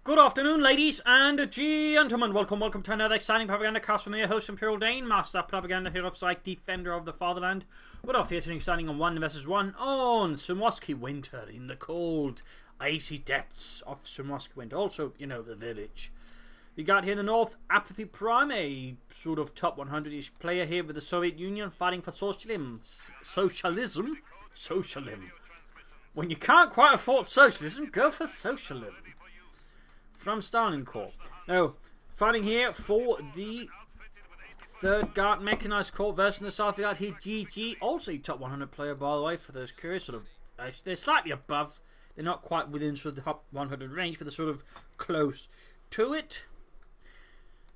Good afternoon, ladies and gentlemen. Welcome to another exciting Propagandacast from your host, Imperial Dane, Master Propaganda Hero of Psych, Defender of the Fatherland. We're off here to exciting on 1 vs 1 on Sumoski Winter in the cold, icy depths of Sumoski Winter. Also, you know, the village. We got here in the north, ApathyPrime, a sort of top 100-ish player here with the Soviet Union fighting for socialism. Socialism. When you can't quite afford socialism, go for socialism. From Stalin Corps. Now, fighting here for the 3rd Guard Mechanized Corps versus the south. We got here Jeejee, also a top 100 player, by the way, for those curious. Sort of, they're slightly above. They're not quite within sort of the top 100 range, but they're sort of close to it.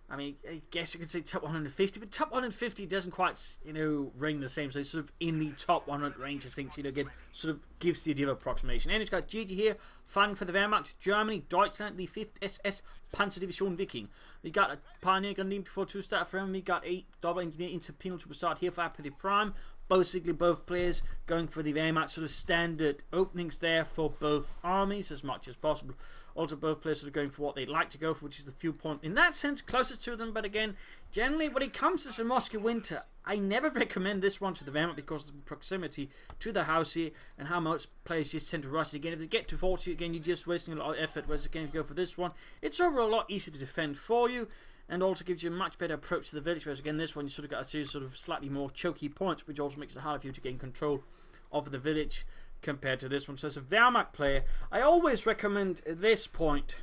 I mean, I guess you could say top 150, but top 150 doesn't quite, you know, ring the same. So it's sort of in the top 100 range of things, you know, again, sort of gives the idea of approximation. And it's got Jeejee here, fighting for the Wehrmacht, Germany, Deutschland, the 5th SS Panzerdivision Viking. We got a Pioneer gun before 2 start for him. We got a double engineer into penal to start here for ApathyPrime. Basically, both players going for the Wehrmacht sort of standard openings there for both armies as much as possible. Also, both players are going for what they'd like to go for, which is the viewpoint, in that sense, closest to them. But again, generally, when it comes to Sumoski Winter, I never recommend this one to the Wehrmacht because of the proximity to the house here and how most players just tend to rush it. Again, if they get to 40, again, you're just wasting a lot of effort. Whereas, again, if you go for this one, it's overall a lot easier to defend for you and also gives you a much better approach to the village. Whereas, again, this one, you sort of got a series of sort of slightly more choky points, which also makes it harder for you to gain control of the village compared to this one. So as a Wehrmacht player, I always recommend this point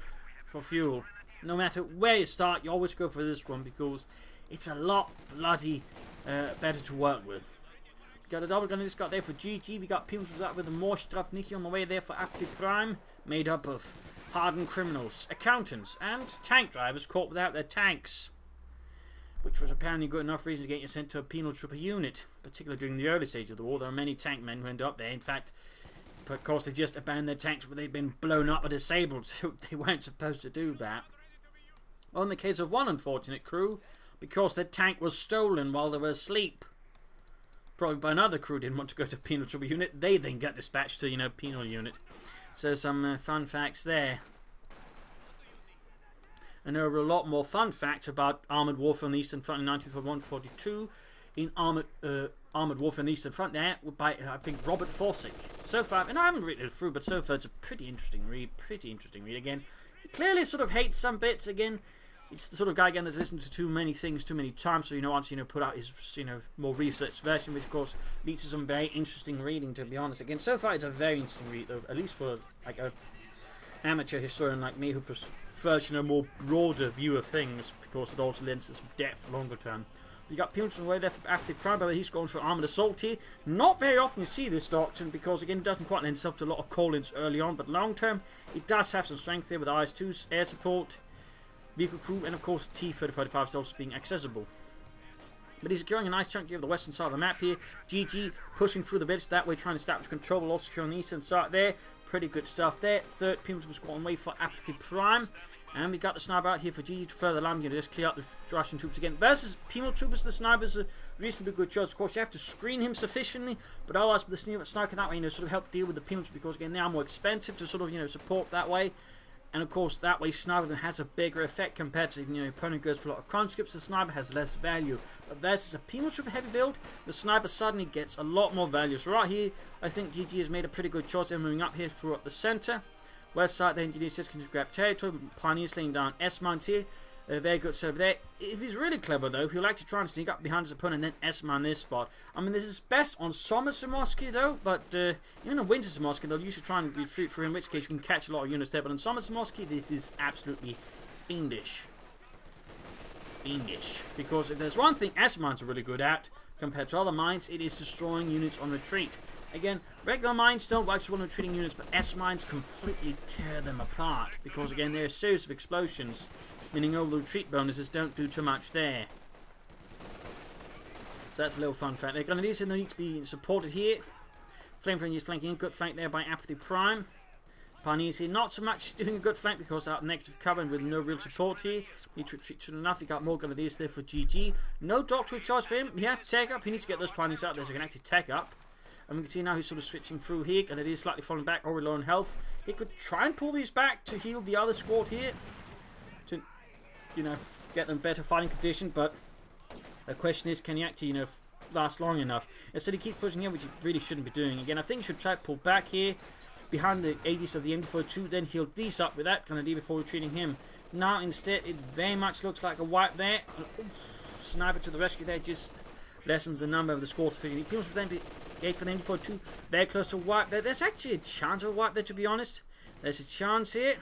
for fuel. No matter where you start, you always go for this one because it's a lot bloody better to work with. We got a double gun in this got there for Jeejee. We got people with a more Strafniki on the way there for ApathyPrime, made up of hardened criminals, accountants, and tank drivers caught without their tanks, which was apparently good enough reason to get you sent to a penal trooper unit, particularly during the early stage of the war. There are many tank men who end up there. In fact, of course, they just abandoned their tanks where they'd been blown up or disabled, so they weren't supposed to do that. Well, in the case of one unfortunate crew, because their tank was stolen while they were asleep, probably by another crew didn't want to go to penal trooper unit, they then got dispatched to, you know, penal unit. So some fun facts there. And there are a lot more fun facts about armoured warfare on the Eastern Front in 1941-42 in Armoured Warfare on the Eastern Front there by, I think, Robert Forsyth. So far, and I haven't read it through, but so far it's a pretty interesting read. Again, he clearly sort of hates some bits. Again, it's the sort of guy again that's listened to too many things too many times, so, you know, wants, you know, put out his, you know, more researched version, which of course leads to some very interesting reading, to be honest. Again, so far it's a very interesting read, though, at least for like a amateur historian like me who prefers, you know, more broader view of things, because it also lends to some depth longer term. You got Punish on the way there for ApathyPrime, but he's going for armoured assault here. Not very often you see this doctrine because, again, it doesn't quite lend itself to a lot of call-ins early on, but long term, it does have some strength here with IS-2's air support, vehicle crew, and of course T-3045 is also being accessible. But he's securing a nice chunk here of the western side of the map here. Jeejee pushing through the village that way, trying to establish control, while also securing the eastern side there. Pretty good stuff there. 3rd Penal Squad on way for ApathyPrime. And we got the sniper out here for Jeejee to further land. You know, just clear out the Russian troops again. Versus penal troopers, the sniper's a reasonably good choice. Of course, you have to screen him sufficiently, but otherwise, the sniper that way, you know, sort of help deal with the penal troops because, again, they are more expensive to sort of, you know, support that way. And of course, that way, sniper has a bigger effect compared to, you know, opponent goes for a lot of conscripts. The sniper has less value. But versus a penal trooper heavy build, the sniper suddenly gets a lot more value. So right here, I think Jeejee has made a pretty good choice. And moving up here for the center. West side, the engineers just can just grab territory. Pioneers laying down S-mounts here. Very good server there. If he's really clever, though, he'll like to try and sneak up behind his opponent and then S-mount this spot. I mean, this is best on summer Sumoski, though, but even in winter Sumoski, they'll usually try and retreat through, in which case you can catch a lot of units there. But on summer Sumoski, this is absolutely fiendish. Because if there's one thing S-mounts are really good at, compared to other mines, it is destroying units on retreat. Again, regular mines don't work so well on retreating units, but S-mines completely tear them apart. Because, again, they're a series of explosions, meaning all the retreat bonuses don't do too much there. So that's a little fun fact. They're going to need to be supported here. Flamethrower is flanking, good flank there by ApathyPrime. Pioneers here, not so much doing a good flank because out negative cover and with no real support here. Need to retreat soon enough. You got more Grenadiers there for Jeejee. No doctorate charge for him. You have to take up. He needs to get those Pioneers out there so he can actually take up. And we can see now he's sort of switching through here, and it is slightly falling back, already low on health. He could try and pull these back to heal the other squad here, to, you know, get them better fighting condition, but the question is, can he actually, you know, last long enough? Instead he keeps pushing in, which he really shouldn't be doing. Again, I think he should try to pull back here, behind the 80s of the MD42, then heal these up with that kind of D before retreating him. Now instead, it very much looks like a wipe there. Sniper to the rescue there, just lessens the number of the squad to 50. He comes with the MD42, very close to wipe there. There's actually a chance of a wipe there, to be honest. There's a chance here.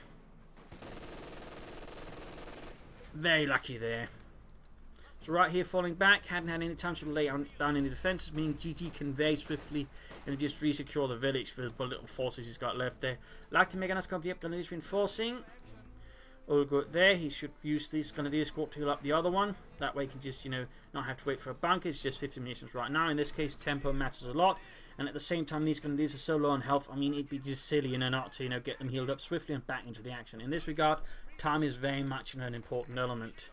Very lucky there. So right here falling back, hadn't had any time to lay down any defenses, meaning Jeejee can very swiftly and just re-secure the village for the little forces he's got left there. Like to make a nice copy up, Grenadiers reinforcing. All good there. He should use this Grenadier squad to heal up the other one. That way he can just, you know, not have to wait for a bunker. It's just 50 munitions right now. In this case, tempo matters a lot. And at the same time, these Grenadiers are so low on health, I mean, it'd be just silly, you know, not to, you know, get them healed up swiftly and back into the action. In this regard, time is very much, you know, an important element.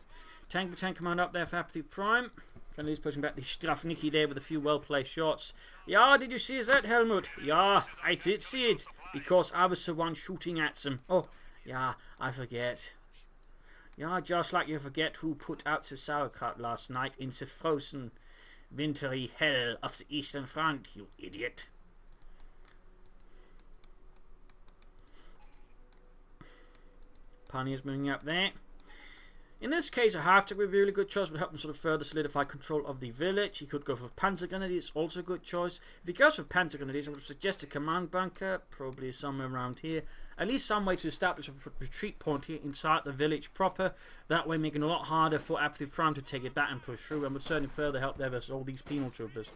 Tank battalion command up there for ApathyPrime. Grenadiers pushing back the Strafnicki there with a few well-placed shots. Yeah, did you see that, Helmut? Yeah, I did see it, because I was the one shooting at them. Oh, yeah, I forget. Yeah, just like you forget who put out the sauerkraut last night in the frozen, wintry hell of the Eastern Front, you idiot. Pioneers moving up there. In this case, a half-tech would be a really good choice, but help him sort of further solidify control of the village. He could go for Panzer Grenadiers, also a good choice. If he goes for Panzer Grenadiers, I would suggest a command bunker, probably somewhere around here. At least some way to establish a retreat point here inside the village proper. That way making it a lot harder for ApathyPrime to take it back and push through, and would certainly further help there versus all these penal troopers.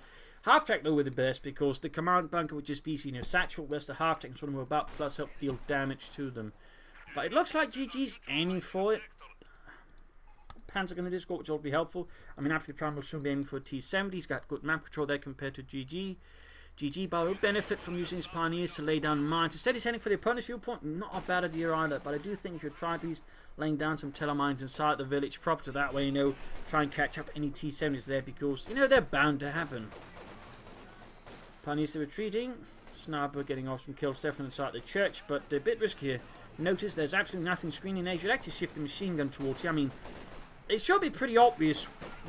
Half-tech though would be the best, because the command bunker would just be, you know, satchel, whereas the half-tech can sort of move about, plus help deal damage to them. But it looks like Jeejee's aiming for it. Panzer Grenadier squad, which will be helpful. I mean, ApathyPrime will soon be aiming for a T-70. He's got good map control there compared to Jeejee. Jeejee, but will benefit from using his pioneers to lay down mines. Instead, he's heading for the opponent's viewpoint. Not a bad idea either, but I do think you should try at least laying down some telemines inside the village proper, so that way, you know, try and catch up any T-70s there, because, you know, they're bound to happen. Pioneers are retreating. Sniper getting off some kills definitely inside the church, but a bit riskier. Notice there's absolutely nothing screening there. You should actually shift the machine gun towards you. I mean, it should be pretty obvious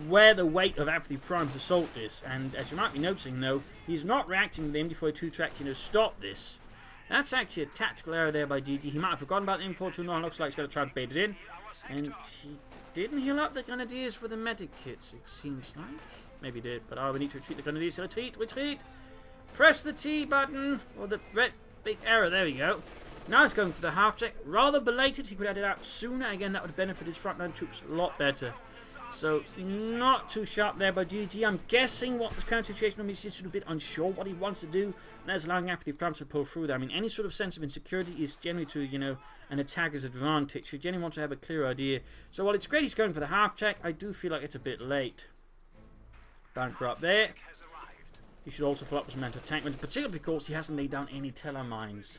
where the weight of ApathyPrime's assault is, and as you might be noticing though, he's not reacting to the MD42 to actually, you know, stop this. That's actually a tactical error there by Jeejee. He might have forgotten about the MD42 now, looks like he's going to try to bait it in, and he didn't heal up the Grenadiers with the medic kits, it seems like. Maybe he did, but we need to retreat the Grenadiers. Retreat, retreat! Press the T button, or the red big arrow, there we go. Now he's going for the half-tech. Rather belated, he could have had it out sooner. Again, that would benefit his frontline troops a lot better. So, not too sharp there by Jeejee. I'm guessing what the current situation is, he's just a bit unsure what he wants to do. And there's allowing ApathyPrime to pull through there. I mean, any sort of sense of insecurity is generally to, you know, an attacker's advantage. You generally want to have a clear idea. So, while it's great he's going for the half-tech, I do feel like it's a bit late. Bunker up there. He should also fill up with some anti-tank, particularly because he hasn't laid down any telemines.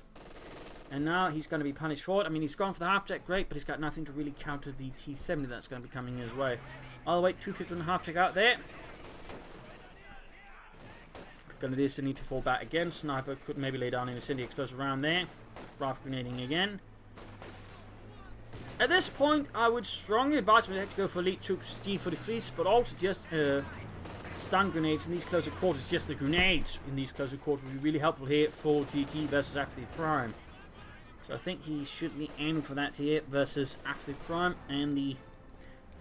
And now he's going to be punished for it. I mean, he's gone for the half-tech, great, but he's got nothing to really counter the T-70 that's going to be coming his way. All the way, 250 on the half-tech out there. Grenadiers still need to fall back again. Sniper could maybe lay down an incendiary explosive around there. Raft grenading again. At this point, I would strongly advise him to go for elite troops G43s, but also just stun grenades in these closer quarters. Just the grenades in these closer quarters would be really helpful here for Jeejee versus ApathyPrime. So I think he should be aiming for that here versus ApathyPrime and the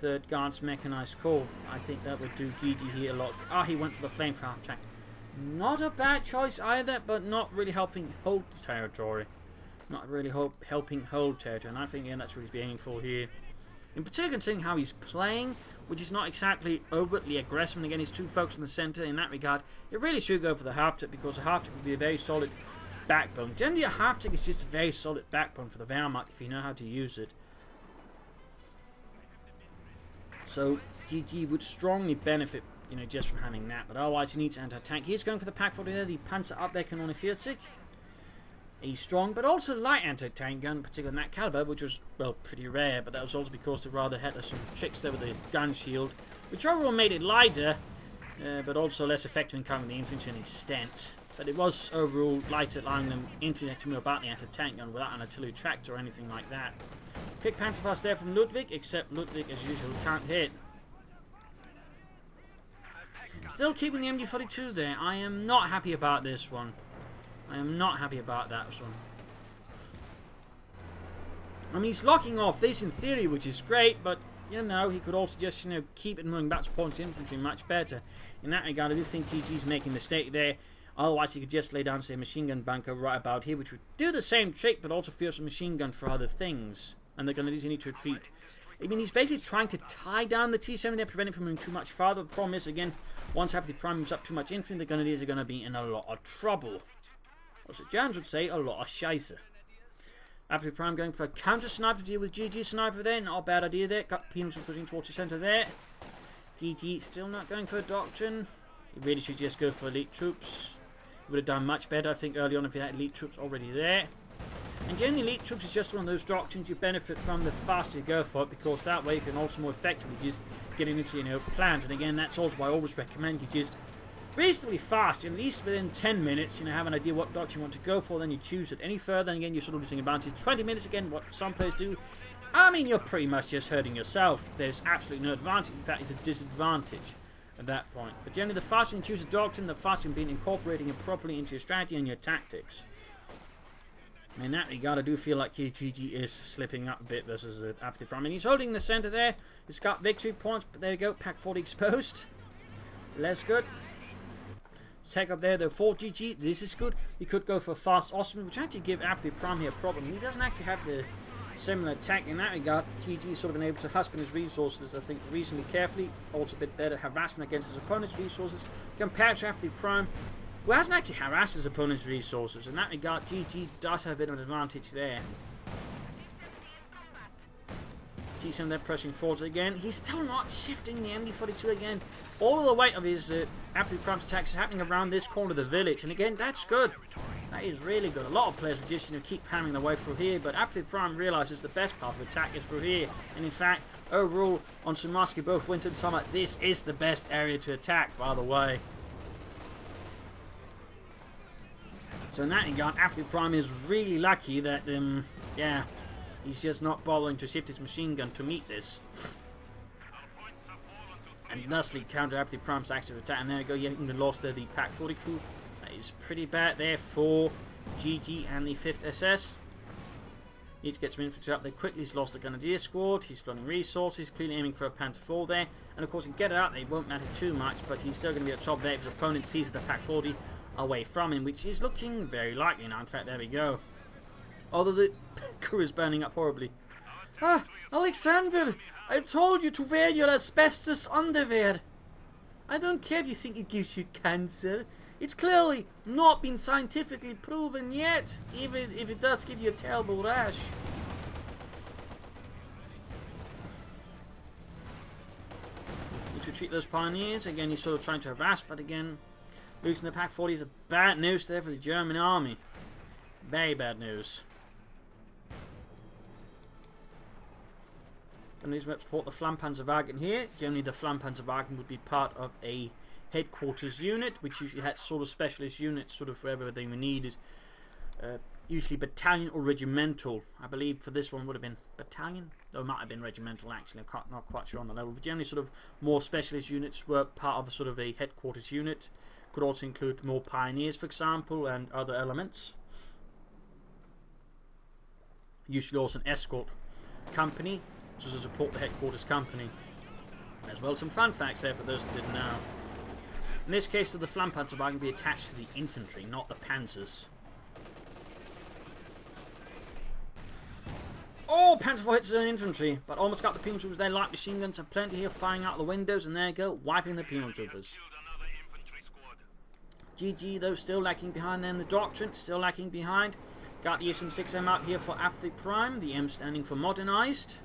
3rd Guards Mechanized Corps. I think that would do Jeejee here a lot. Ah, he went for the flame for half-tech. Not a bad choice either, but not really helping hold the territory. Not really helping hold territory, and I think that's what he's aiming for here. In particular, considering how he's playing, which is not exactly overtly aggressive, and again, he's too focused on the centre in that regard. It really should go for the half-tech, because the half-tech would be a very solid backbone. Generally, a half-tech is just a very solid backbone for the Wehrmacht if you know how to use it. So, Jeejee would strongly benefit, you know, just from having that, but otherwise he needs anti-tank. He's going for the Pack 40 there, the Panzer Abwehr Kanone 40. He's strong, but also light anti-tank gun, particularly in that caliber, which was, well, pretty rare, but that was also because they rather had some tricks there with the gun shield, which overall made it lighter, but also less effective in covering the infantry to an extent. But it was overall lighter, allowing them infantry to move about the anti-tank gun without an artillery tractor or anything like that. Quick Panzerfaust there from Ludwig, except Ludwig, as usual, can't hit. Still keeping the MG42 there. I am not happy about this one. I am not happy about that one. I mean, he's locking off this in theory, which is great, but, you know, he could also just, you know, keep it moving back to points infantry much better. In that regard, I do think Jeejee's making a mistake there. Otherwise, he could just lay down, say, a machine gun bunker right about here, which would do the same trick, but also feel some machine gun for other things. And they're going to need to retreat. I mean, he's basically trying to tie down the T-7 there, preventing it from moving too much farther. The problem is, again, once ApathyPrime moves up too much infantry, the Grenadiers are going to be in a lot of trouble. Or so Jones would say, a lot of scheisse. ApathyPrime going for a counter-sniper to deal with Jeejee sniper there. Not a bad idea there. Got Penals pushing towards the centre there. Jeejee still not going for a doctrine. He really should just go for elite troops. He would have done much better, I think, early on if he had elite troops already there. And getting elite troops is just one of those doctrines you benefit from the faster you go for it, because that way you can also more effectively just get into, you know, plans. And again, that's also why I always recommend you just reasonably fast, at least within 10 minutes, you know, have an idea what doctrine you want to go for, then you choose it. Any further, and again, you're sort of losing advantage. 20 minutes, again, what some players do, I mean, you're pretty much just hurting yourself. There's absolutely no advantage. In fact, it's a disadvantage at that point. But generally, the faster you can choose a doctrine, the faster you can be incorporating it properly into your strategy and your tactics. In that regard, I do feel like Jeejee is slipping up a bit versus ApathyPrime. I mean, he's holding the centre there. He's got victory points, but there you go. Pack 40 exposed. Less good. Take up there, though, for Jeejee. This is good. He could go for fast Osman, which actually give ApathyPrime here a problem. He doesn't actually have the similar attack in that regard. Jeejee's sort of been able to husband his resources, I think, reasonably carefully. Also a bit better harassment against his opponent's resources compared to ApathyPrime, who hasn't actually harassed his opponent's resources. In that regard, Jeejee does have a bit of an advantage there. T7 there pressing forwards again. He's still not shifting the MD42 again. All of the weight of his ApathyPrime's attacks is happening around this corner of the village. And again, that's good. That is really good. A lot of players would just, you know, keep hammering their way through here, but ApathyPrime realizes the best path of attack is through here. And in fact, overall, on Sumaski, both winter and summer, this is the best area to attack, by the way. So in that regard, ApathyPrime is really lucky that, yeah, he's just not bothering to shift his machine gun to meet this. And thusly counter ApathyPrime's active attack. And there we go, you even lost there the Pack 40 crew. That is pretty bad there for Jeejee and the 5th SS. Need to get some infantry up there quickly. He's lost the Grenadier squad. He's flooding resources, clearly aiming for a Panther 4 there. And of course, he can get it out, they won't matter too much, but he's still going to be at top there if his opponent sees the Pack 40 away from him, which is looking very likely now. In fact, there we go. Although the crew is burning up horribly. Ah, Alexander! I told you to wear your asbestos underwear. I don't care if you think it gives you cancer. It's clearly not been scientifically proven yet, even if it does give you a terrible rash. Need to retreat those pioneers. Again, he's sort of trying to harass, but again, losing the Pack 40 is a bad news there for the German army. Very bad news. And these maps support the Flammpanzerwagen here. Generally, the Flammpanzerwagen would be part of a headquarters unit, which usually had sort of specialist units, sort of wherever they were needed. Usually battalion or regimental. I believe for this one would have been battalion, though it might have been regimental actually. I'm not quite sure on the level. But generally, sort of more specialist units were part of a sort of a headquarters unit. Could also include more pioneers, for example, and other elements. Usually also an escort company, just to support the headquarters company. As well, some fun facts there for those that didn't know. In this case, the Flammpanzerwagen be attached to the infantry, not the panzers. Oh, Panzer IV hits his own infantry, but almost got the penal troopers there. Light machine guns have plenty here, firing out the windows, and there you go, wiping the penal troopers. Jeejee, though, still lacking behind there in the doctrine, still lacking behind. Got the SM6M out here for ApathyPrime, the M standing for modernized.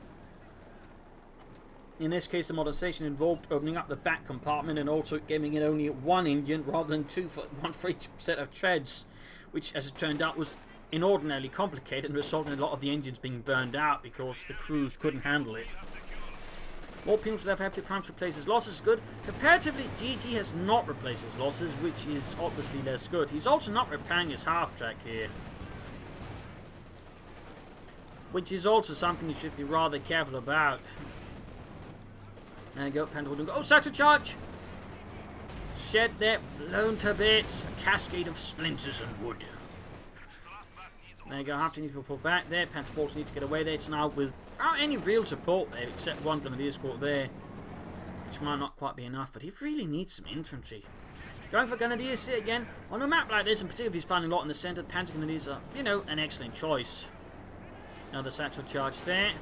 In this case, the modernization involved opening up the back compartment and also giving it only one engine rather than one for each set of treads, which, as it turned out, was inordinately complicated and resulted in a lot of the engines being burned out because the crews couldn't handle it. More people to have ApathyPrime to replace his losses is good. Comparatively, Jeejee has not replaced his losses, which is obviously less good. He's also not repairing his half-track here, which is also something you should be rather careful about. There you go, Panther will go. Oh, satchel charge! Shed there, blown to bits. A cascade of splinters and wood. There you go, half needs to pull back there. Panther Force needs to get away there. It's now without any real support there, except one Grenadier squad there, which might not quite be enough, but he really needs some infantry. Going for Grenadiers here again. On a map like this, and particularly if he's finding a lot in the centre, Panther Grenadiers are, you know, an excellent choice. Another satchel charge there.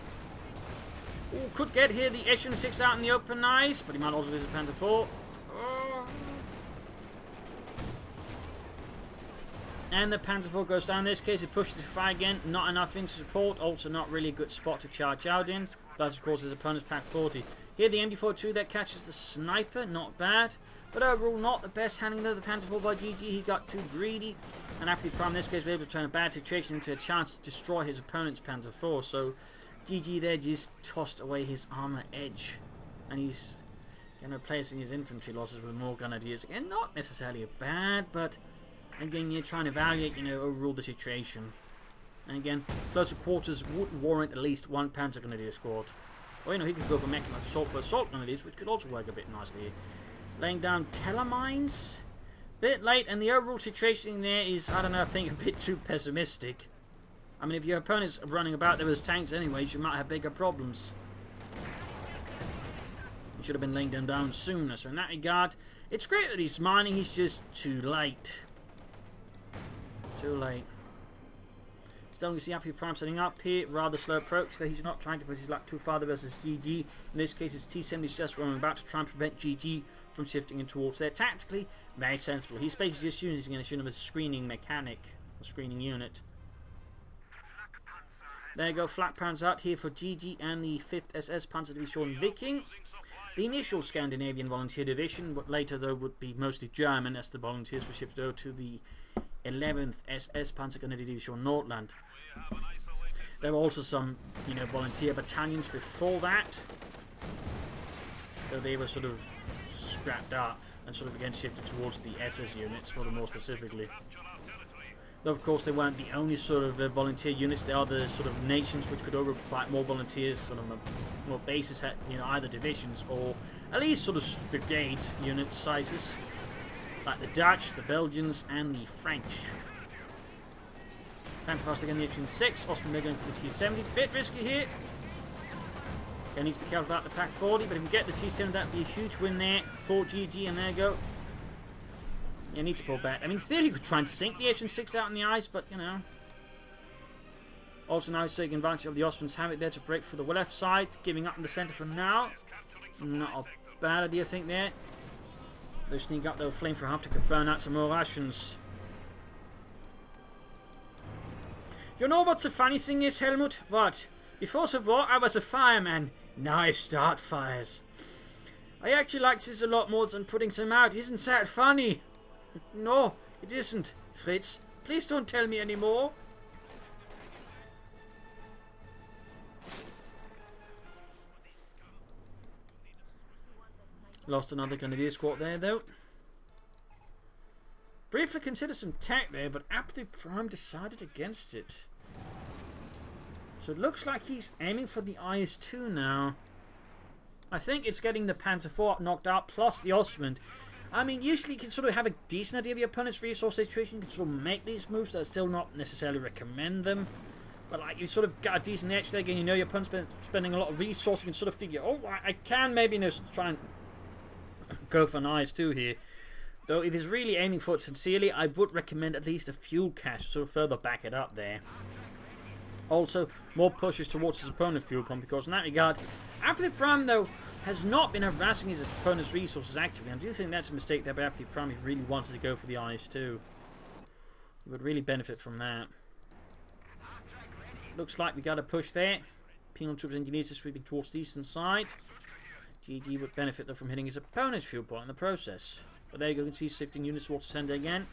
Ooh, could get here the Echelon 6 out in the open, nice, but he might also lose a Panther 4. Oh. And the Panther 4 goes down. In this case, it pushes to fire again. Not enough into support. Also, not really a good spot to charge out in. Plus, of course, his opponent's pack 40. Here, the MD42 that catches the sniper. Not bad. But overall, not the best handling of the Panther 4 by Jeejee. He got too greedy. And ApathyPrime, in this case, was able to turn a bad situation into a chance to destroy his opponent's Panther 4. So, Jeejee there just tossed away his armor edge. And he's replacing his infantry losses with more Grenadiers. Again, not necessarily bad, but again, you're trying to evaluate, you know, overall the situation. And again, closer quarters would warrant at least one Panzer Grenadier squad. Or, you know, he could go for mechanized assault for assault Grenadiers, which could also work a bit nicely here. Laying down telemines. Bit late, and the overall situation there is, I don't know, I think a bit too pessimistic. I mean, if your opponent's running about there with tanks anyways, you might have bigger problems. You should have been laying them down sooner. So in that regard, it's great that he's mining, he's just too late. Too late. Still, you see ApathyPrime setting up here. Rather slow approach, so he's not trying to put his luck too far versus Jeejee. In this case, his T-70 is just running about to try and prevent Jeejee from shifting in towards there. Tactically, very sensible. He's basically just using going to shoot him as a screening mechanic, a screening unit. There you go, flak pounds out here for Jeejee and the 5th SS Panzer Division Viking. The initial Scandinavian Volunteer Division, but later though would be mostly German as the volunteers were shifted over to the 11th SS Panzer Grenadier Division Nordland. There were also some, you know, volunteer battalions before that, so they were sort of scrapped up and sort of again shifted towards the SS units, sort of more specifically. Though of course they weren't the only sort of volunteer units. There are the sort of nations which could overprovide more volunteers, sort of more bases at, you know, either divisions or at least sort of brigade unit sizes, like the Dutch, the Belgians, and the French. Fantastic again, the Echelon 6. Osman going for the T-70. Bit risky here. Again, needs to be careful about the Pack 40, but if we get the T-70, that'd be a huge win there for Jeejee, and there you go. You need to pull back. I mean, in theory, you could try and sink the Echelon 6 out in the ice, but, you know. Also now he's taking advantage of the Osman's havoc there to break through the left side, giving up in the centre for now. Not a bad idea, I think, there. They'll sneak up, they'll flame for half to burn out some more rations. You know what's the funny thing is, Helmut? What? Before the war, I was a fireman. Now I start fires. I actually like this a lot more than putting them out. Isn't that funny? No, it isn't. Fritz, please don't tell me anymore. Lost another Grenadier squad there, though. Briefly considered some tech there, but ApathyPrime decided against it. So it looks like he's aiming for the IS-2 now. I think it's getting the Panzer IV knocked out, plus the Osman. I mean, usually you can sort of have a decent idea of your opponent's resource situation. You can sort of make these moves, but I still not necessarily recommend them. But like, you sort of got a decent edge there, again, you know your opponent's spending a lot of resource. You can sort of figure, oh, I can maybe, you know, try and go for an IS-2 here. Though if he's really aiming for it sincerely, I would recommend at least a fuel cache to sort of further back it up there. Also, more pushes towards his opponent's fuel pump, because in that regard, ApathyPrime, though, has not been harassing his opponent's resources actively. I do think that's a mistake there by ApathyPrime if he really wanted to go for the IS-2. He would really benefit from that. Looks like we got a push there. Penal troops engineers are sweeping towards the eastern side. Jeejee would benefit, though, from hitting his opponent's fuel point in the process. But there you go, you can see shifting units towards the centre again.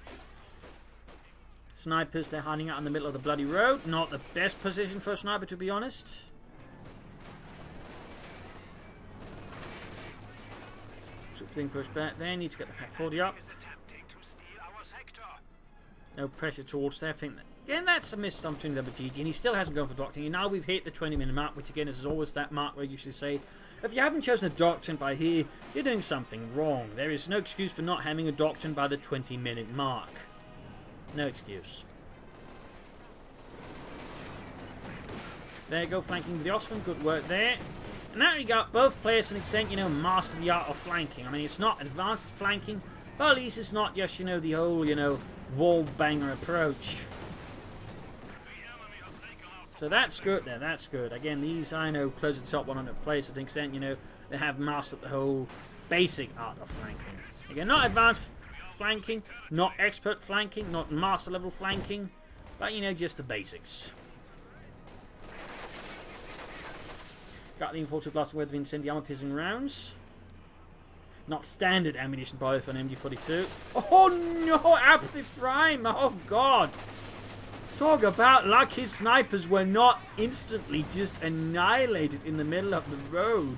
Snipers, they're hiding out in the middle of the bloody road. Not the best position for a sniper, to be honest. Troops being pushed back there. Need to get the Pack 40 up. No pressure towards there. I think that, again, that's a missed opportunity there by Jeejee, and he still hasn't gone for doctrine. And now we've hit the 20-minute mark, which again is always that mark where you usually say, if you haven't chosen a doctrine by here, you're doing something wrong. There is no excuse for not having a doctrine by the 20-minute mark. No excuse. There you go, flanking with the Osman. Good work there. And now you got both players to an extent, master the art of flanking. I mean, it's not advanced flanking, but at least it's not just, the whole, wall banger approach. So that's good there, that's good. Again, these, I know, close the top 100 players to an extent, they have mastered the whole basic art of flanking. Again, not advanced flanking, not expert flanking, not master level flanking, but, just the basics. Got the infantry blasting away with the incendiary piercing rounds. Not standard ammunition by for an MG42. Oh no, ApathyPrime! Oh god! Talk about luck his snipers were not instantly just annihilated in the middle of the road.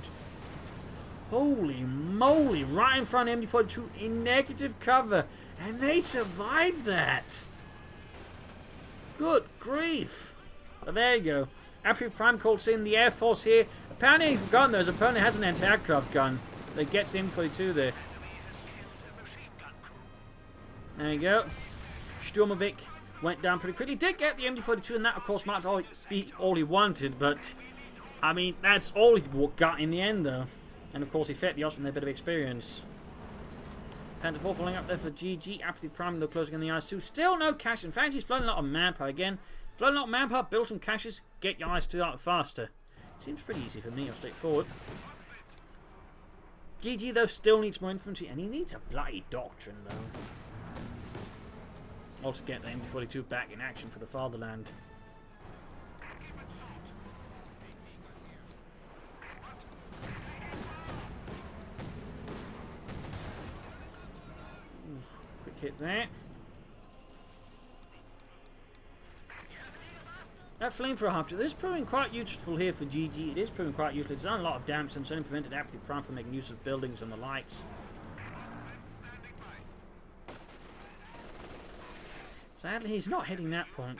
Holy moly, right in front of MG42 in negative cover, and they survived that! Good grief! But there you go. ApathyPrime calls in the Air Force here. Apparently he's forgotten though, his opponent has an anti-aircraft gun that gets the MG42 there. There you go. Sturmovik went down pretty quickly. Did get the MG42, and that of course might be all he wanted, but I mean, that's all he got in the end though. And of course he fed the Osman a bit of experience. Panzer 4 falling up there for Jeejee. ApathyPrime though closing on the IS-2. Still no cash. In fact, he's flown a lot of manpower again. Flown a lot of manpower, built some caches, get your IS-2 out faster. Seems pretty easy for me, or straightforward. Jeejee though still needs more infantry, and he needs a bloody doctrine though. Or to get the MG42 back in action for the fatherland. Quick hit there. That flamethrower half-jump is proving quite useful here for Jeejee. It is proving quite useful. It's done a lot of damage and certainly prevented ApathyPrime from making use of buildings and the likes. Sadly, he's not hitting that point.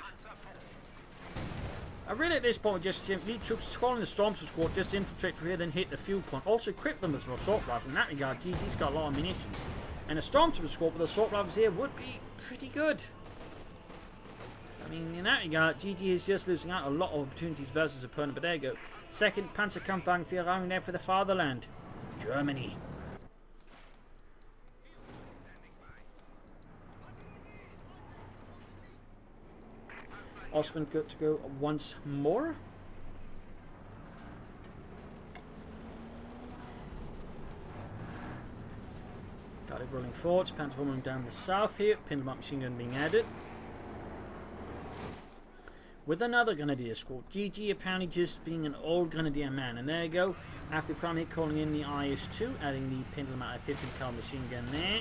I really at this point just lead troops calling the Stormtrooper squad just infiltrate through here, then hit the fuel point. Also equip them with an assault rifle. In that regard, Jeejee's got a lot of munitions. And a Stormtrooper squad with assault rifles here would be pretty good. I mean, in that regard, Jeejee is just losing out a lot of opportunities versus his opponent. But there you go. Second Panzerkampfwagen arriving there for the fatherland. Germany. Osman good to go once more. Got it rolling forwards. Panzer rolling down the south here. Pindlemark machine gun being added. With another Grenadier squad. Jeejee apparently just being an old Grenadier man. And there you go. ApathyPrime here calling in the IS-2, adding the Pindlemark 50 cal machine gun there.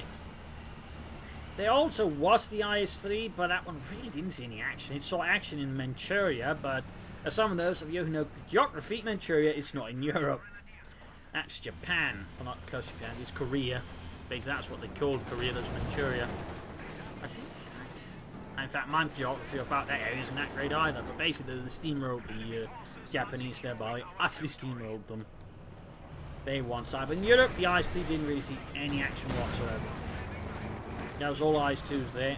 There also was the IS-3, but that one really didn't see any action. It saw action in Manchuria, but as some of those of you who know geography, Manchuria is not in Europe. That's Japan. Well, not close to Japan, it's Korea. Basically, that's what they called Korea, that's Manchuria. I think. In fact, my geography about that area isn't that great either, but basically they steamrolled the Japanese thereby, utterly steamrolled them. They won side. But in Europe, the IS-3 didn't really see any action whatsoever. That was all IS-2s there.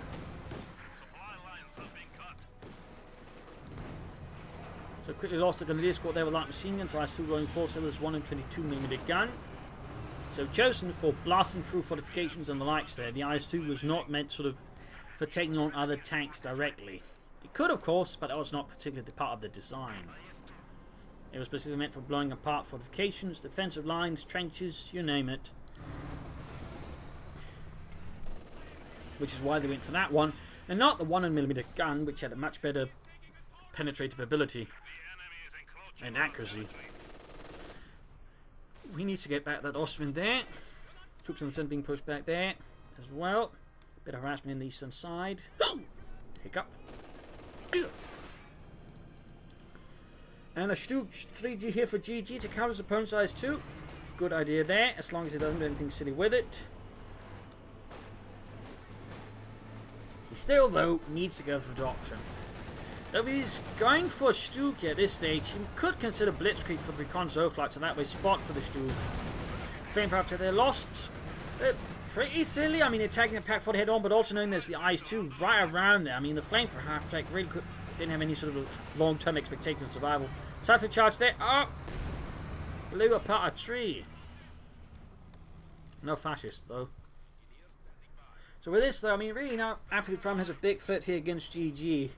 So quickly lost the Grenadier squad there with light machine guns. IS-2 rolling forward, so there's 122mm gun. So chosen for blasting through fortifications and the likes there. The IS-2 was not meant sort of for taking on other tanks directly. It could, of course, but that was not particularly part of the design. It was specifically meant for blowing apart fortifications, defensive lines, trenches, you name it. Which is why they went for that one, and not the 100mm gun, which had a much better penetrative ability and accuracy. We need to get back that Osman there. Troops in the centre being pushed back there as well. Bit of harassment in the eastern side. Hiccup. And a Stu 3G here for Jeejee to counter his opponent's IS-2. good idea there, as long as he doesn't do anything silly with it. He still, though, needs to go for Doctrine. If he's going for Stuke at this stage, he could consider Blitzkrieg for the Recon Zoflight, so that way spot for the Stuke. Flamethrower after they're lost. Pretty silly. I mean, they're tagging the Pack 40 head on, but also knowing there's the Eyes 2 right around there. I mean, the Flamethrower half-track really didn't have any sort of long-term expectation of survival. Sato charge there. Oh! Blew apart a tree. No fascist, though. So with this, though, I mean, really now, ApathyPrime has a big threat here against Jeejee.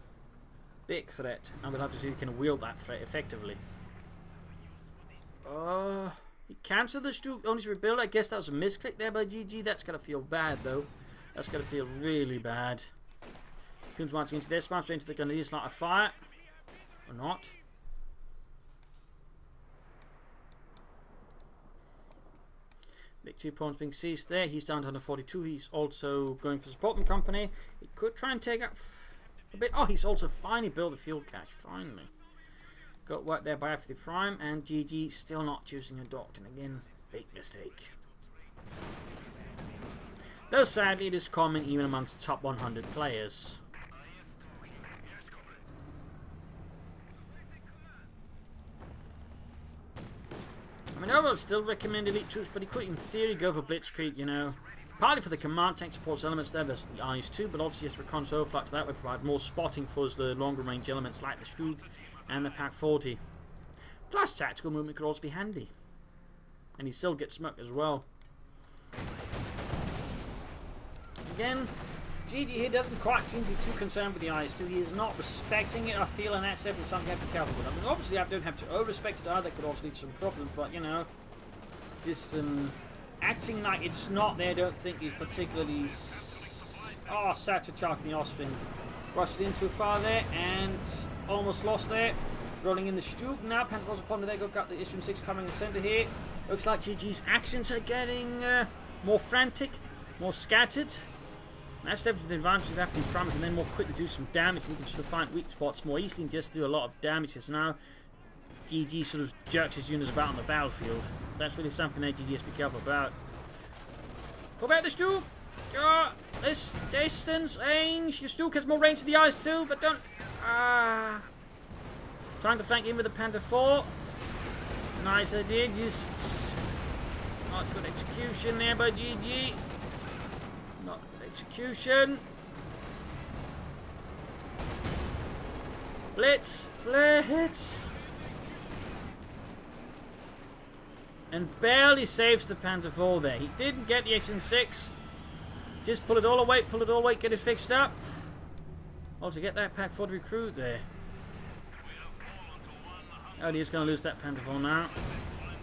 Big threat. And we'll have to see if he can wield that threat effectively. He cancelled the Stuke only to rebuild. I guess that was a misclick there by Jeejee. That's going to feel bad, though. That's going to feel really bad. Coons marching into this, marching into the gun. It's not a fire. Or not. Big 2 points being seized there. He's down to 142. He's also going for support and company. He could try and take out a bit. Oh, he's also finally built the fuel cache. Finally. Got work there by ApathyPrime, and Jeejee still not choosing a Doctrine. Again, big mistake. Though sadly, it is common even amongst the top 100 players. I mean, overall, still recommend Elite Troops, but he could, in theory, go for Blitzkrieg, you know. Partly for the command tank supports elements there versus the Eyes 2, but also just for Recon Zoflight, so that would provide more spotting for the longer range elements like the Stuke and the Pack 40. Plus, tactical movement could also be handy. And he still gets smoke as well. Again, Jeejee here doesn't quite seem to be too concerned with the Eyes 2. He is not respecting it, I feel, and that's definitely something you have to be careful with. I mean, obviously, I don't have to over-respect it either. That could also lead to some problems, but, you know, just acting like it's not there, I don't think is particularly... Oh, Sato charging the Ostwind. Rushed in too far there, and almost lost there. Rolling in the Stuke now. Panzer's upon there. Go got the Issue 6 coming in the centre here. Looks like Jeejee's actions are getting more frantic, more scattered. And that's definitely the advantage of ApathyPrime, and then more quickly do some damage, and you can sort of find weak spots more easily and just do a lot of damage. So now Jeejee sort of jerks his units about on the battlefield. That's really something that Jeejee has to be careful about. Go back the Stuke! This distance, range. Your Stuke has more range to the Eyes too, but don't... Trying to flank in with the Panther 4. Nice idea, just... Not good execution there by Jeejee. Not good execution. Blitz! Blitz! And barely saves the Panther 4 there. He didn't get the Issue 6. Just pull it all away, get it fixed up. Also get that Pack 4 to recruit there. Oh, he's going to lose that Panther 4 now.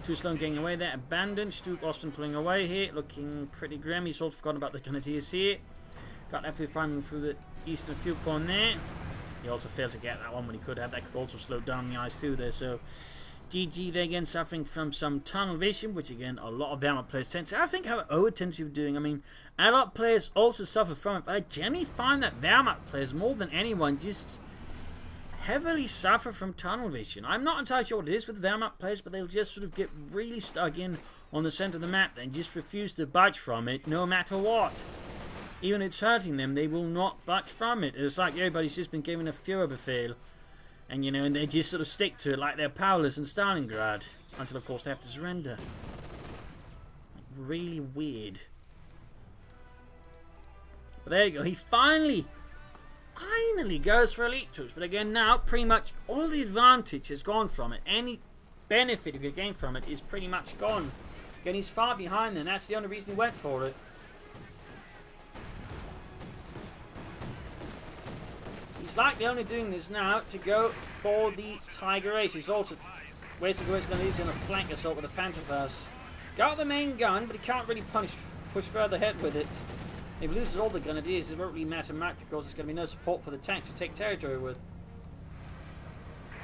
Too slow getting away there. Abandoned. Stuke Austin pulling away here. Looking pretty grim. He's also forgotten about the Grenadiers here. Got ApathyPrime through the eastern field point there. He also failed to get that one when he could have. That could also slow down the Eyes too there. So Jeejee there again suffering from some tunnel vision, which again a lot of Wehrmacht players tend to. I think have an over tendency of doing. I mean, adult players also suffer from it, but I generally find that Wehrmacht players more than anyone just heavily suffer from tunnel vision. I'm not entirely sure what it is with Wehrmacht players, but they'll just sort of get really stuck in on the center of the map and just refuse to budge from it no matter what. Even if it's hurting them, they will not budge from it. It's like everybody's just been given a Führerbefehl. And, you know, and they just sort of stick to it like they're powerless in Stalingrad. Until, of course, they have to surrender. Really weird. But there you go. He finally goes for Elite Troops. But again, now, pretty much all the advantage has gone from it. Any benefit you could gain from it is pretty much gone. Again, he's far behind them. That's the only reason he went for it. He's likely only doing this now to go for the Tiger Ace. He's also ways to go. He's going to use in a flank assault with the Panther first. Got the main gun, but he can't really push further ahead with it. If he loses all the Grenadiers, it won't really matter much because there's going to be no support for the tanks to take territory with.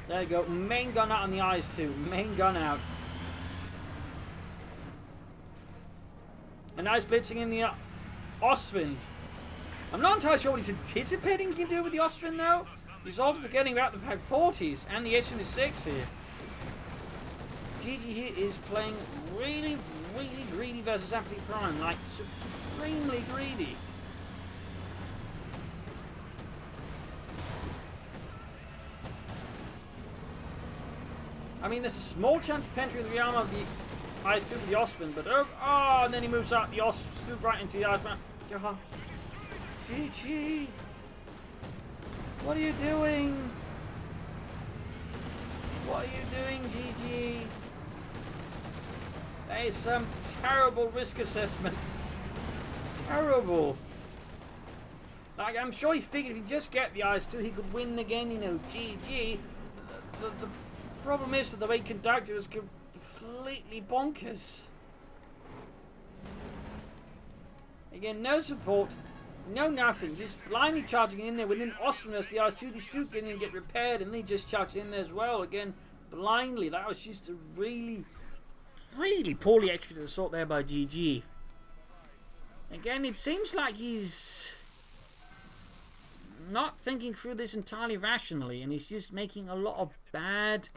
There you go. Main gun out on the Eyes too. Main gun out. And now he's blitzing in the Ostwind. I'm not entirely sure what he's anticipating he can do with the Ostwind though. He's also forgetting about the Pack 40s and the Issue 6 here. Jeejee here is playing really, really greedy versus ApathyPrime, like supremely greedy. I mean, there's a small chance of penetrating the arm of the eyes to the Ostwind, but oh, and then he moves out the Ostwind right into the eyes. Jeejee, what are you doing? What are you doing, Jeejee? That is some terrible risk assessment. Terrible. Like, I'm sure he figured if he just get the eyes too, he could win the game, you know, Jeejee. The problem is that the way he conducted was completely bonkers. Again, no support, no nothing, just blindly charging in there within awesomeness. The eyes too, these two didn't even get repaired and they just charged in there as well, again, blindly. That was just a really, really poorly executed assault there by Jeejee. Again, it seems like he's not thinking through this entirely rationally, and he's just making a lot of bad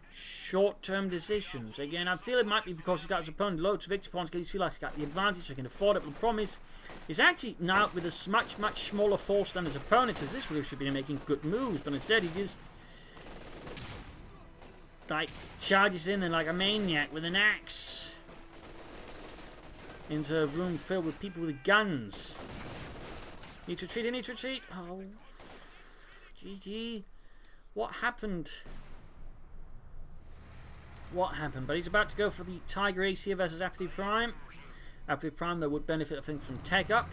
short-term decisions. Again, I feel it might be because he's got his opponent loads of victory points, because he feels like he's got the advantage, so he can afford it. But the problem is, he's actually now with a much, much smaller force than his opponent, as this really should be making good moves, but instead he just like charges in there like a maniac with an axe into a room filled with people with guns. Need to retreat, I need to retreat. Oh, Jeejee. What happened? What happened? But he's about to go for the Tiger Ace here versus ApathyPrime. ApathyPrime that would benefit, I think, from tech up.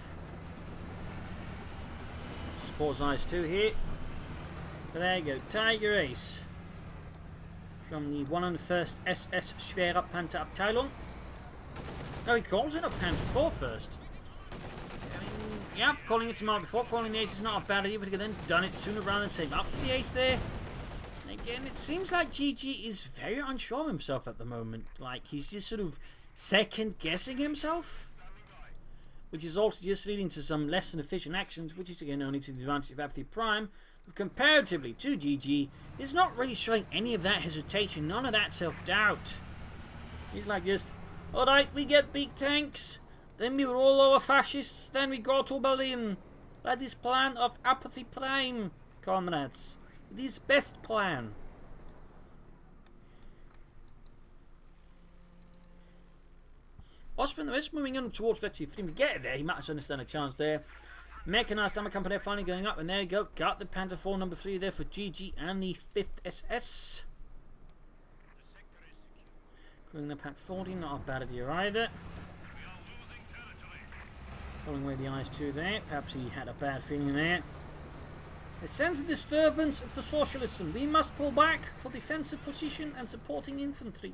Supports Eyes 2 here. But there you go, Tiger Ace. From the 101st SS Schwere Panzerabteilung. No, he calls it a Panzer 4 first. I mean, yeah, calling it tomorrow before calling the ace is not a bad idea, but he could then done it sooner rather than saying up for the ace there. Again, it seems like Jeejee is very unsure of himself at the moment. Like, he's just sort of second-guessing himself. Which is also just leading to some less than efficient actions, which is again only to the advantage of ApathyPrime. Comparatively to Jeejee, is not really showing any of that hesitation, none of that self-doubt. He's like just, alright, we get big tanks, then we roll over fascists, then we go to Berlin. That is plan of ApathyPrime, comrades. It is best plan. Osman is moving on towards Victory 3. We get there, he might understand a chance there. Mechanized Armor Company finally going up, and there you go. Got the Panther 4 number 3 there for Jeejee and the 5th SS. Going the Pack 40, not a bad idea either. Pulling away the Eyes 2 there. Perhaps he had a bad feeling there. It sends a disturbance to socialism. We must pull back for defensive position and supporting infantry.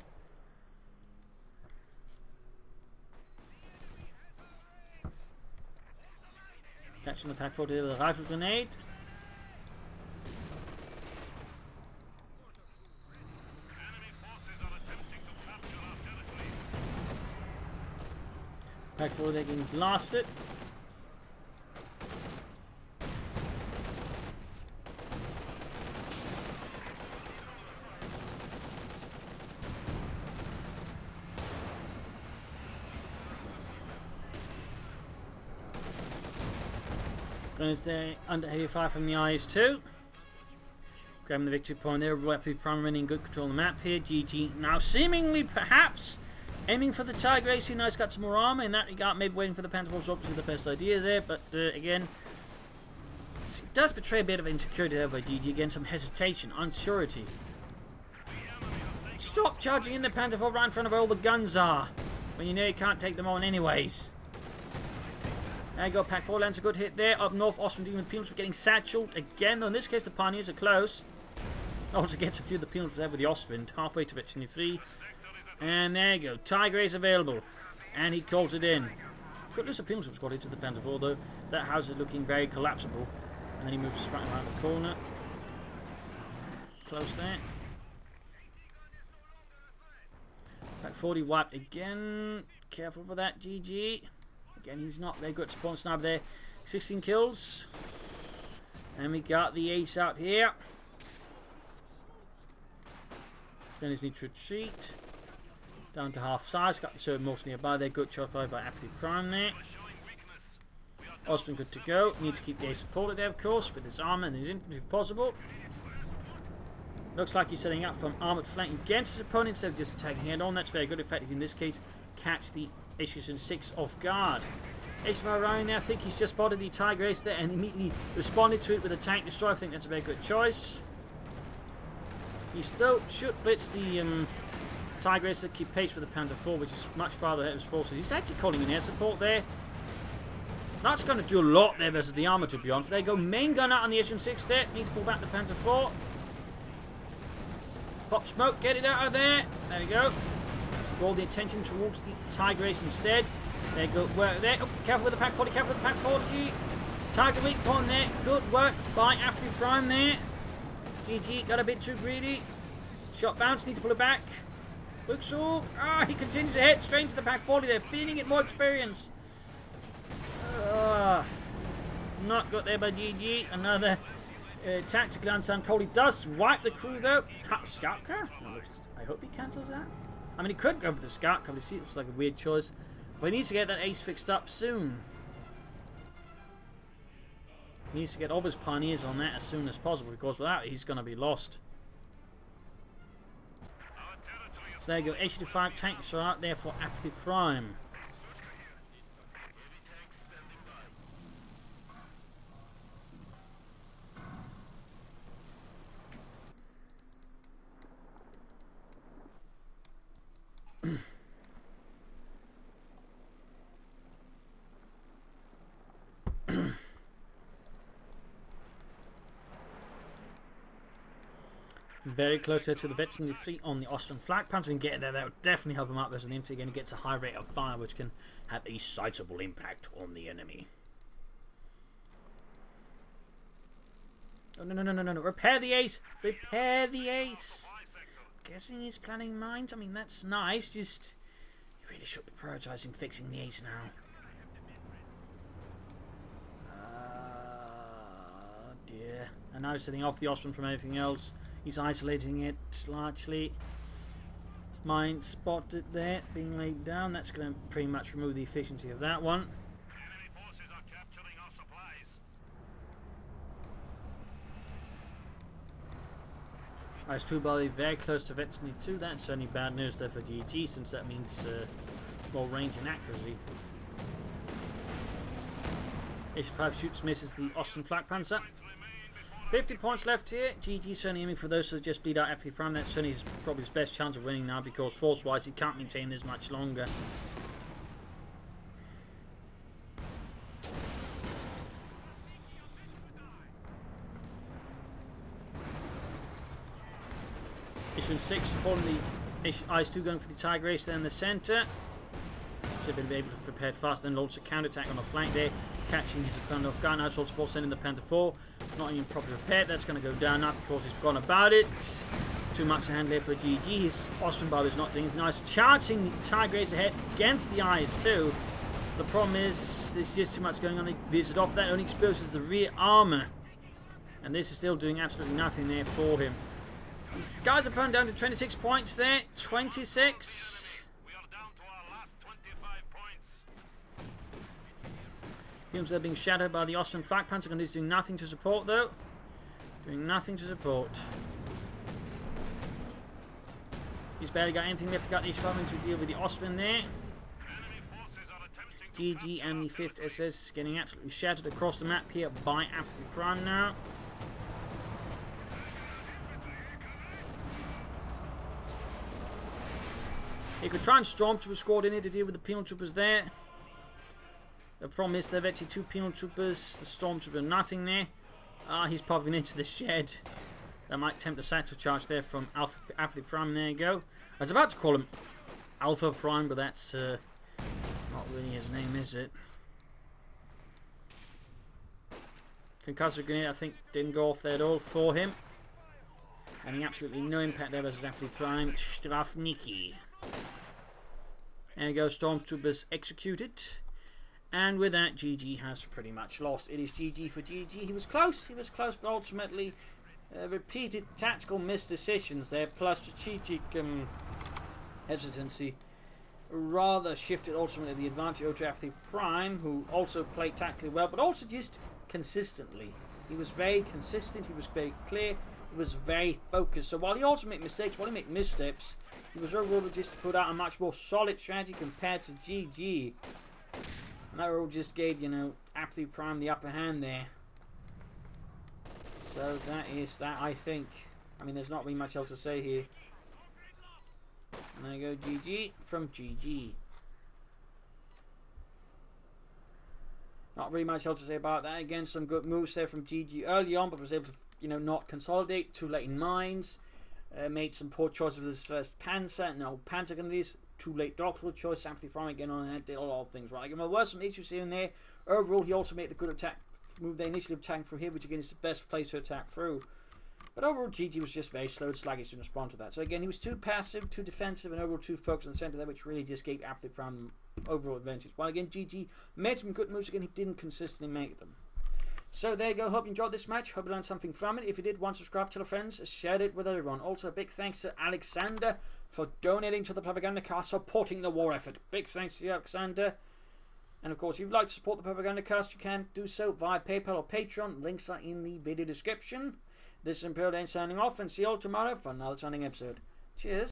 Catching the Pack 40 with a rifle grenade. Pack 40 they're getting blasted. As they're under heavy fire from the Eyes too. Grabbing the victory point there, ApathyPrime remaining in good control of the map here. Jeejee now seemingly perhaps aiming for the Tiger Ace. Now he's got some more armor in that regard, maybe waiting for the Panther was obviously the best idea there, but again, it does betray a bit of insecurity there by Jeejee. Again, some hesitation, unsurety. Stop charging in the Panther 4 right in front of where all the guns are, when you know you can't take them on anyways. There you go, Pack 4 lands a good hit there. Up north, Ostwind dealing with penals for getting satcheled again, though in this case the Pioneers are close. Also gets a few of the penals there with the Ostwind, halfway to Victory 3. And there you go, Tiger Ace available. And he calls it in. Could lose a penal squad into the Panther 4 though. That house is looking very collapsible. And then he moves right around the corner. Close there. Pack 40 wiped again. Careful for that, Jeejee. Again, he's not very good at spawn sniper there. 16 kills. And we got the ace out here. Then he's need to retreat. Down to half size. Got the sword most nearby there. Good shot by ApathyPrime there. Osman good to go. Need to keep the ace supported there, of course, with his armor and his infantry if possible. Looks like he's setting up from armored flank against his opponent instead of just attacking head on. That's very good. Effective in this case. Catch the Issues 6 off guard. H5 Ryan there. I think he's just spotted the Tiger Ace there and immediately responded to it with a tank destroyer. I think that's a very good choice. He still should blitz the Tiger Ace to keep pace with the Panther 4, which is much farther ahead of his forces. He's actually calling in air support there. That's going to do a lot there versus the armor, to be honest. There you go. Main gun out on the H6 there. Need to pull back the Panther 4. Pop smoke. Get it out of there. There we go. Draw the attention towards the Tiger Ace instead. There you go. Work there. Oh, careful with the Pack 40. Careful with the Pack 40. Tiger weak point there. Good work by ApathyPrime there. Jeejee got a bit too greedy. Shot bounce. Need to pull it back. Luxor. Ah, he continues ahead. Straight into the Pack 40 there. Feeling it more experience. Not got there by Jeejee. Another tactical unsound call. He does wipe the crew though. Scout car? I hope he cancels that. I mean, he could go for the scout car. It seems like a weird choice. But he needs to get that ace fixed up soon. He needs to get all his pioneers on that as soon as possible, because without it, he's going to be lost. So there you go. H5 tanks are out there for ApathyPrime. Very close there to the veteran 3 on the Austrian flag. Panther can get there. That would definitely help him out as an infantry. Again, he gets a high rate of fire, which can have a sizable impact on the enemy. Oh, no. Repair the ace. Repair the ace. Guessing he's planning mines. I mean, that's nice. Just, you really should be prioritizing fixing the ace now. Dear. And now he's setting off the Austrian from anything else. He's isolating it largely. Mine spotted there, being laid down. That's going to pretty much remove the efficiency of that one. Enemy forces are capturing our supplies. Ice 2 body very close to Veteran 2. That's certainly bad news there for Jeejee, since that means more range and accuracy. H5 shoots, misses the Austrian flak panzer. 50 points left here. Jeejee certainly aiming for those who just bleed out ApathyPrime. That's certainly probably his best chance of winning now, because force-wise he can't maintain this much longer. Issue 6 supporting the Ice 2 going for the Tiger Ace there in the centre. Should have been able to prepare fast, then launch a counter-attack on the flank there, catching his opponent off guard. Now it's also sending the Panther 4. Not even properly prepared. That's going to go down now because he's forgotten about it. Too much to handle here for Jeejee. His Austrian barber is not doing anything nice. Charging the Tiger Ace ahead against the Ice 2. The problem is there's just too much going on. He veers it off. That only exposes the rear armour. And this is still doing absolutely nothing there for him. These guys are putting down to 26 points there. 26. Fumes are being shadowed by the Austrian flak panzer, and he's doing nothing to support though. Doing nothing to support. He's barely got anything left. Got the H5 to deal with the Austrian there. Jeejee and the 5th SS getting absolutely shattered across the map here by ApathyPrime now. He could try and Stormtrooper squad in here to deal with the penal troopers there. The problem is there are actually 2 penal troopers. The Stormtrooper, nothing there. He's popping into the shed. That might tempt a satchel charge there from ApathyPrime. There you go. I was about to call him Alpha Prime, but that's not really his name, is it? Concussive grenade, I think, didn't go off there at all for him. Having absolutely no impact there versus ApathyPrime. Strafniki. There you go, Stormtroopers executed. And with that, Jeejee has pretty much lost. It is GG for Jeejee. He was close, but ultimately repeated tactical misdecisions there, plus strategic hesitancy rather shifted ultimately the advantage over to ApathyPrime, who also played tactically well, but also just consistently. He was very consistent, he was very clear, he was very focused. So while he also made mistakes, while he made missteps, he was overall just put out a much more solid strategy compared to Jeejee. And that all just gave, you know, ApathyPrime the upper hand there. So that is that, I think. I mean, there's not really much else to say here. And there you go, Jeejee from Jeejee. Not really much else to say about that. Again, some good moves there from Jeejee early on, but was able to, you know, not consolidate. Too late in mines. Made some poor choices with his first Panzer. No Panzer gun these. Too late doctoral choice. ApathyPrime again on that. Did a lot of things right. Again, there were some issues here and there. Overall, he also made the good attack move. They initially attacking through here, which again is the best place to attack through. But overall, Jeejee was just very slow and sluggish to respond to that. So again, he was too passive, too defensive, and overall too focused on the centre there, which really just gave ApathyPrime overall advantage. While again, Jeejee made some good moves, again, he didn't consistently make them. So there you go. Hope you enjoyed this match. Hope you learned something from it. If you did, one, subscribe, tell your friends, share it with everyone. Also, a big thanks to Alexander for donating to the Propagandacast, supporting the war effort. Big thanks to you, Alexander. And of course, if you'd like to support the Propagandacast, you can do so via PayPal or Patreon. Links are in the video description. This is Imperial Dane signing off, and see you all tomorrow for another signing episode. Cheers.